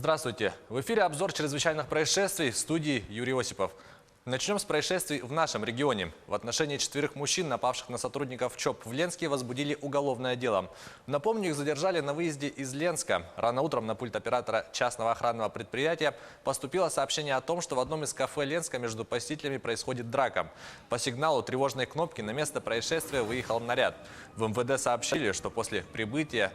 Здравствуйте! В эфире обзор чрезвычайных происшествий, в студии Юрий Осипов. Начнем с происшествий в нашем регионе. В отношении 4 мужчин, напавших на сотрудников ЧОП в Ленске, возбудили уголовное дело. Напомню, их задержали на выезде из Ленска. Рано утром на пульт оператора частного охранного предприятия поступило сообщение о том, что в одном из кафе Ленска между посетителями происходит драка. По сигналу тревожной кнопки на место происшествия выехал наряд. В МВД сообщили, что после прибытия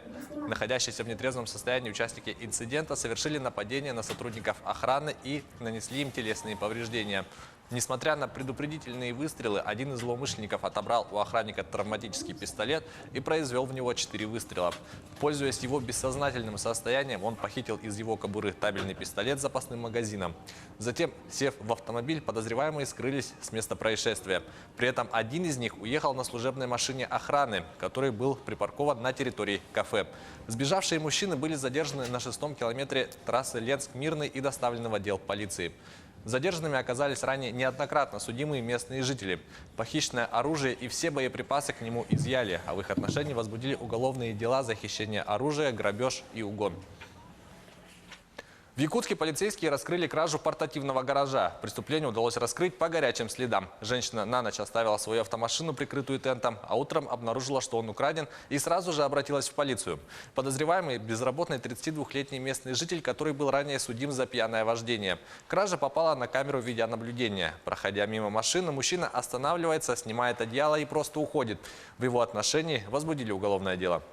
находящиеся в нетрезвом состоянии участники инцидента совершили нападение на сотрудников охраны и нанесли им телесные повреждения. Несмотря на предупредительные выстрелы, один из злоумышленников отобрал у охранника травматический пистолет и произвел в него 4 выстрела. Пользуясь его бессознательным состоянием, он похитил из его кобуры табельный пистолет с запасным магазином. Затем, сев в автомобиль, подозреваемые скрылись с места происшествия. При этом один из них уехал на служебной машине охраны, который был припаркован на территории кафе. Сбежавшие мужчины были задержаны на 6-м километре трассы Ленск-Мирный и доставлены в отдел полиции. Задержанными оказались ранее неоднократно судимые местные жители. Похищенное оружие и все боеприпасы к нему изъяли, а в их отношении возбудили уголовные дела за хищение оружия, грабеж и угон. В Якутске полицейские раскрыли кражу портативного гаража. Преступление удалось раскрыть по горячим следам. Женщина на ночь оставила свою автомашину, прикрытую тентом, а утром обнаружила, что он украден, и сразу же обратилась в полицию. Подозреваемый – безработный 32-летний местный житель, который был ранее судим за пьяное вождение. Кража попала на камеру видеонаблюдения. Проходя мимо машины, мужчина останавливается, снимает одеяло и просто уходит. В его отношении возбудили уголовное дело.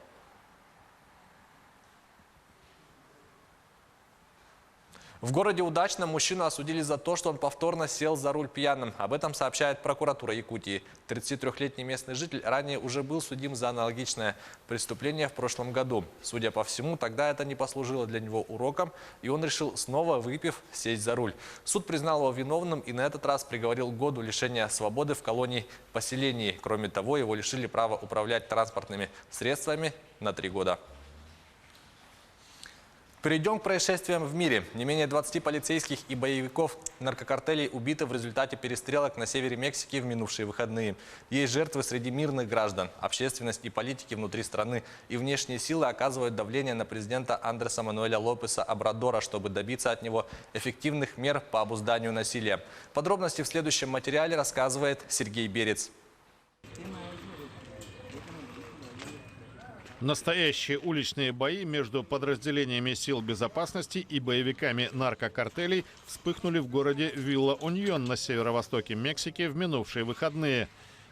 В городе Удачном мужчину осудили за то, что он повторно сел за руль пьяным. Об этом сообщает прокуратура Якутии. 33-летний местный житель ранее уже был судим за аналогичное преступление в прошлом году. Судя по всему, тогда это не послужило для него уроком, и он решил снова, выпив, сесть за руль. Суд признал его виновным и на этот раз приговорил к году лишения свободы в колонии-поселении. Кроме того, его лишили права управлять транспортными средствами на 3 года. Перейдем к происшествиям в мире. Не менее 20 полицейских и боевиков наркокартелей убиты в результате перестрелок на севере Мексики в минувшие выходные. Есть жертвы среди мирных граждан. Общественность и политики внутри страны и внешние силы оказывают давление на президента Андреса Мануэля Лопеса Обрадора, чтобы добиться от него эффективных мер по обузданию насилия. Подробности в следующем материале рассказывает Сергей Берец. Настоящие уличные бои между подразделениями сил безопасности и боевиками наркокартелей вспыхнули в городе Вилла-Уньон на северо-востоке Мексики в минувшие выходные.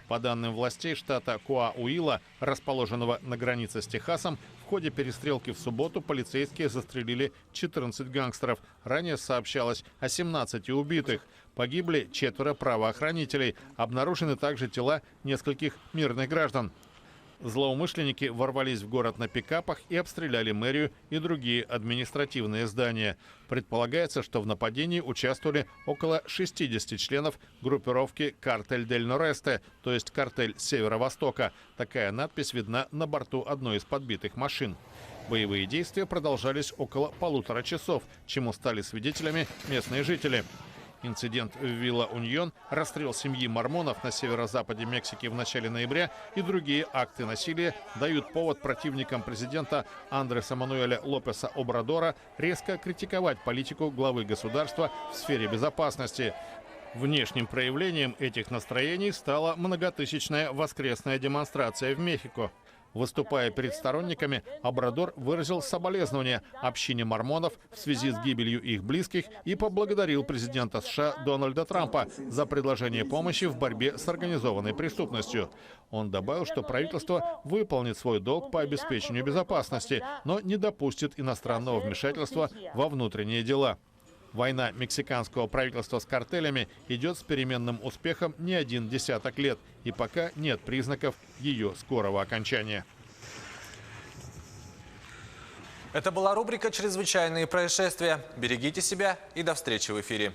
По данным властей штата Коауила, расположенного на границе с Техасом, в ходе перестрелки в субботу полицейские застрелили 14 гангстеров. Ранее сообщалось о 17 убитых. Погибли 4 правоохранителей. Обнаружены также тела нескольких мирных граждан. Злоумышленники ворвались в город на пикапах и обстреляли мэрию и другие административные здания. Предполагается, что в нападении участвовали около 60 членов группировки «Картель дель Норесте», то есть «Картель Северо-Востока». Такая надпись видна на борту одной из подбитых машин. Боевые действия продолжались около 1,5 часов, чему стали свидетелями местные жители. Инцидент в Вилла-Уньон, расстрел семьи мормонов на северо-западе Мексики в начале ноября и другие акты насилия дают повод противникам президента Андреса Мануэля Лопеса Обрадора резко критиковать политику главы государства в сфере безопасности. Внешним проявлением этих настроений стала многотысячная воскресная демонстрация в Мехико. Выступая перед сторонниками, Обрадор выразил соболезнования общине мормонов в связи с гибелью их близких и поблагодарил президента США Дональда Трампа за предложение помощи в борьбе с организованной преступностью. Он добавил, что правительство выполнит свой долг по обеспечению безопасности, но не допустит иностранного вмешательства во внутренние дела. Война мексиканского правительства с картелями идет с переменным успехом не 1 десяток лет, и пока нет признаков ее скорого окончания. Это была рубрика «Чрезвычайные происшествия». Берегите себя и до встречи в эфире.